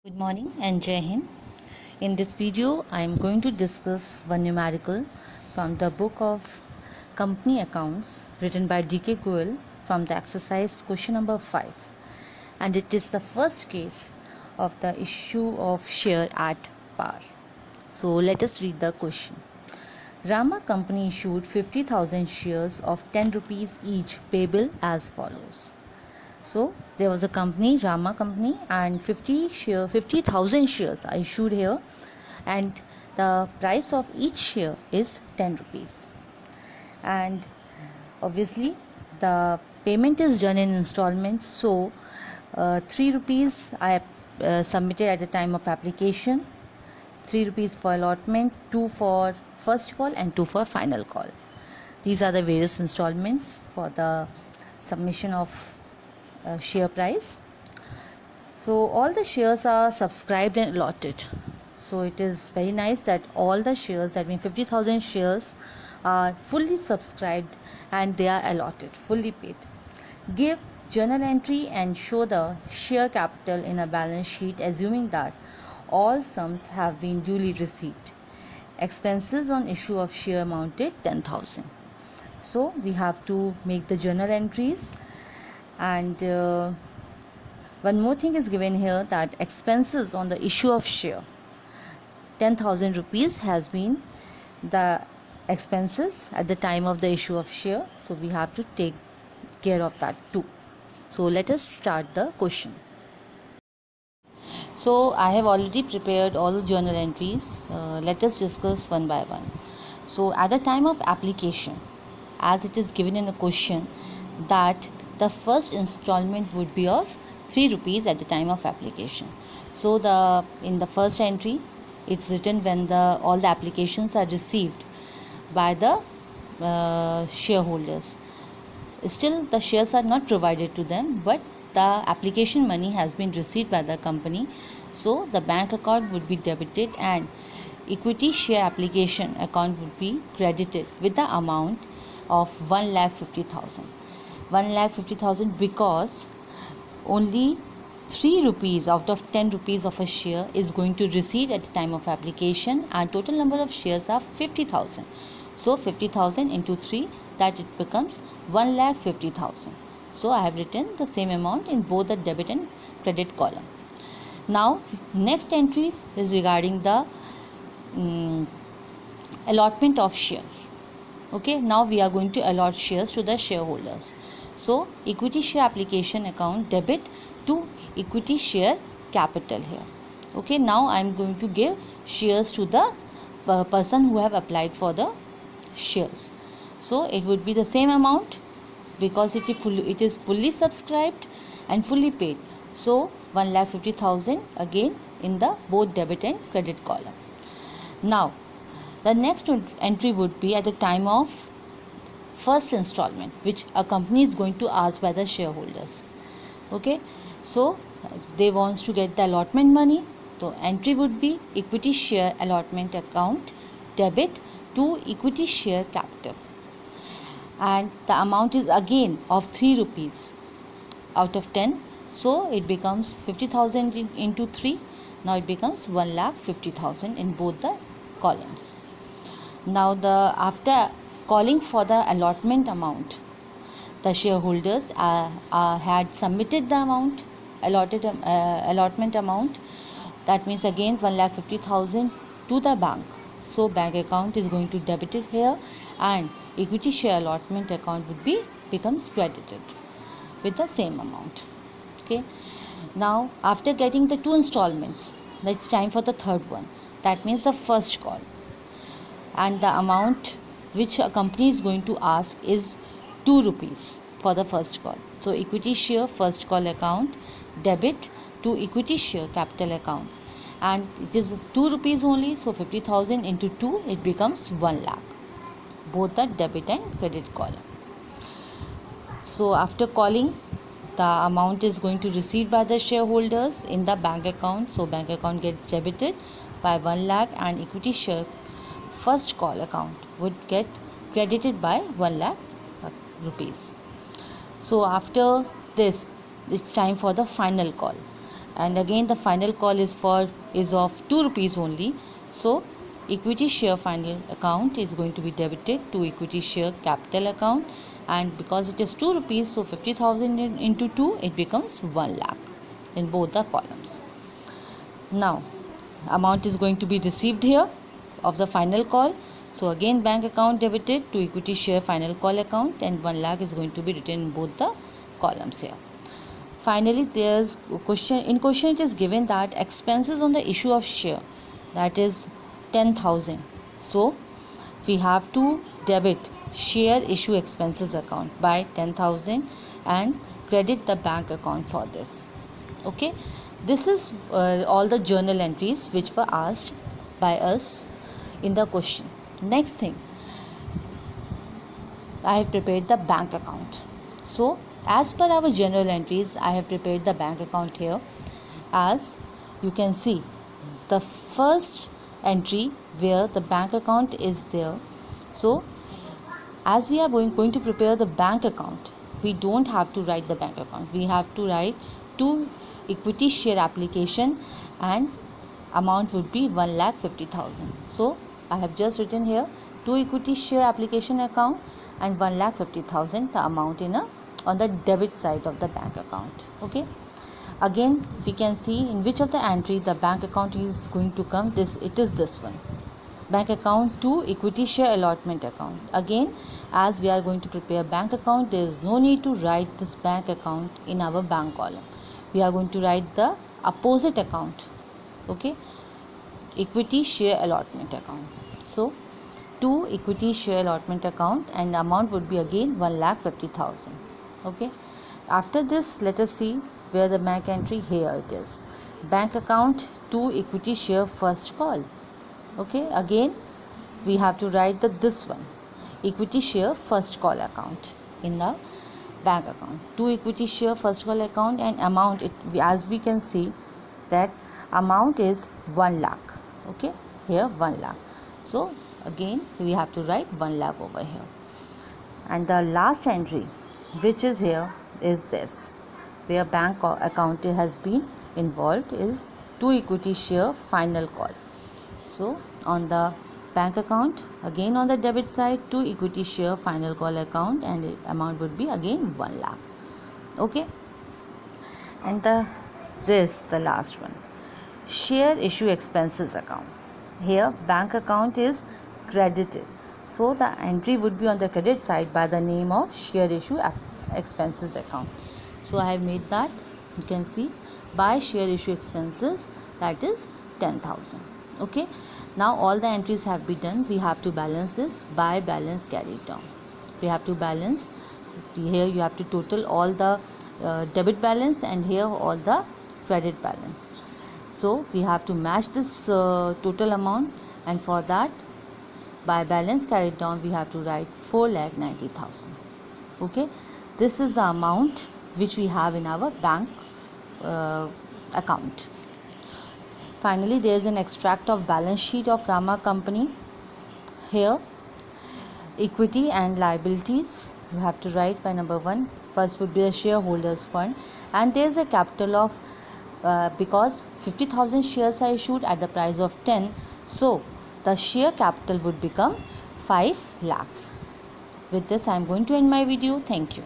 Good morning and Jai Hind. In this video, I am going to discuss one numerical from the book of Company Accounts written by D.K. Goel from the exercise question number 5, and it is the first case of the issue of share at par. So let us read the question. Rama Company issued 50,000 shares of 10 rupees each payable as follows. So there was a company, Rama Company, and 50,000 shares are issued here, and the price of each share is 10 rupees. And obviously, the payment is done in installments. So 3 rupees I submitted at the time of application, 3 rupees for allotment, 2 for first call, and 2 for final call. These are the various installments for the submission of share price. So all the shares are subscribed and allotted. So it is very nice that all the shares, that means 50,000 shares, are fully subscribed and they are allotted, fully paid. Give journal entry and show the share capital in a balance sheet, assuming that all sums have been duly received. Expenses on issue of share amounted 10,000. So we have to make the journal entries. And one more thing is given here, that expenses on the issue of share 10,000 rupees has been the expenses at the time of the issue of share. So we have to take care of that too. So let us start the question. So I have already prepared all the journal entries. Let us discuss one by one. So at the time of application, as it is given in a question, that the first installment would be of 3 rupees at the time of application. So in the first entry, it's written when all the applications are received by the shareholders. Still, the shares are not provided to them, but the application money has been received by the company. So the bank account would be debited and equity share application account would be credited with the amount of 1,50,000. 1,50,000 because only 3 rupees out of 10 rupees of a share is going to receive at the time of application, and total number of shares are 50,000. So 50,000 into 3, that it becomes 1,50,000. So I have written the same amount in both the debit and credit column. Now next entry is regarding the allotment of shares. Okay, now we are going to allot shares to the shareholders. So equity share application account debit to equity share capital here. Okay, now I am going to give shares to the person who have applied for the shares. So it would be the same amount because it is fully subscribed and fully paid. So 1,50,000 again in the both debit and credit column. Now the next entry would be at the time of first installment, which a company is going to ask by the shareholders. Okay, so they wants to get the allotment money. So entry would be equity share allotment account debit to equity share capital, and the amount is again of 3 rupees out of 10. So it becomes 50,000 into 3. Now it becomes 1,50,000 in both the columns. Now after calling for the allotment amount, the shareholders had submitted the amount, allotment amount. That means again 1,50,000 to the bank. So bank account is going to debit it here, and equity share allotment account would becomes credited with the same amount. Okay. Now after getting the 2 installments, it's time for the third one. That means the first call, and the amount which a company is going to ask is 2 rupees for the first call. So equity share first call account debit to equity share capital account, and it is 2 rupees only. So 50,000 into 2, it becomes 1 lakh, both the debit and credit column. So after calling, the amount is going to receive by the shareholders in the bank account. So bank account gets debited by 1 lakh, and equity share first call account would get credited by 1 lakh rupees. So after this, it's time for the final call. and again the final call is of 2 rupees only. So equity share final account is going to be debited to equity share capital account, and because it is 2 rupees, so 50,000 into 2, it becomes 1 lakh in both the columns. Now amount is going to be received here of the final call. So again bank account debited to equity share final call account, and 1 lakh is going to be written in both the columns here. Finally, there's question. In question, it is given that expenses on the issue of share, that is 10,000. So we have to debit share issue expenses account by 10,000 and credit the bank account for this. Okay, this is all the journal entries which were asked by us in the question. Next thing, I have prepared the bank account. So as per our journal entries, I have prepared the bank account here. As you can see, the first entry where the bank account is there. So as we are going to prepare the bank account, we don't have to write the bank account. We have to write two equity share application, and amount would be 1,50,000. So I have just written here 2 equity share application account and 1,50,000 the amount on the debit side of the bank account. Okay, again we can see in which of the entry the bank account is going to come. It is this one, bank account to equity share allotment account. Again, as we are going to prepare bank account, there is no need to write this bank account in our bank column. We are going to write the opposite account. Okay, equity share allotment account. So to equity share allotment account, and the amount would be again 1,50,000. Okay, after this let us see where the bank entry. Here it is, bank account to equity share first call. Okay, again we have to write this one, equity share first call account in the bank account to equity share first call account, and amount as we can see that amount is 1 lakh. Okay, here 1 lakh. So again we have to write 1 lakh over here. And the last entry which is here is this, where bank account has been involved, is to equity share final call. So on the bank account, again on the debit side, to equity share final call account, and the amount would be again 1 lakh. Okay, and the last one, share issue expenses account. Here bank account is credited, so the entry would be on the credit side by the name of share issue expenses account. So I have made that. You can see by share issue expenses, that is 10,000. Okay, now all the entries have been done. We have to balance this by balance carried down. We have to balance here. You have to total all the debit balance, and here all the credit balance. So we have to match this total amount, and for that by balance carried down we have to write 4,90,000. Okay, this is the amount which we have in our bank account. Finally, there is an extract of balance sheet of Rama company. Here equity and liabilities you have to write by number 1. First would be the shareholders fund, and there is a capital of because 50,000 shares are issued at the price of 10, so the share capital would become 5 lakhs. With this I am going to end my video. Thank you.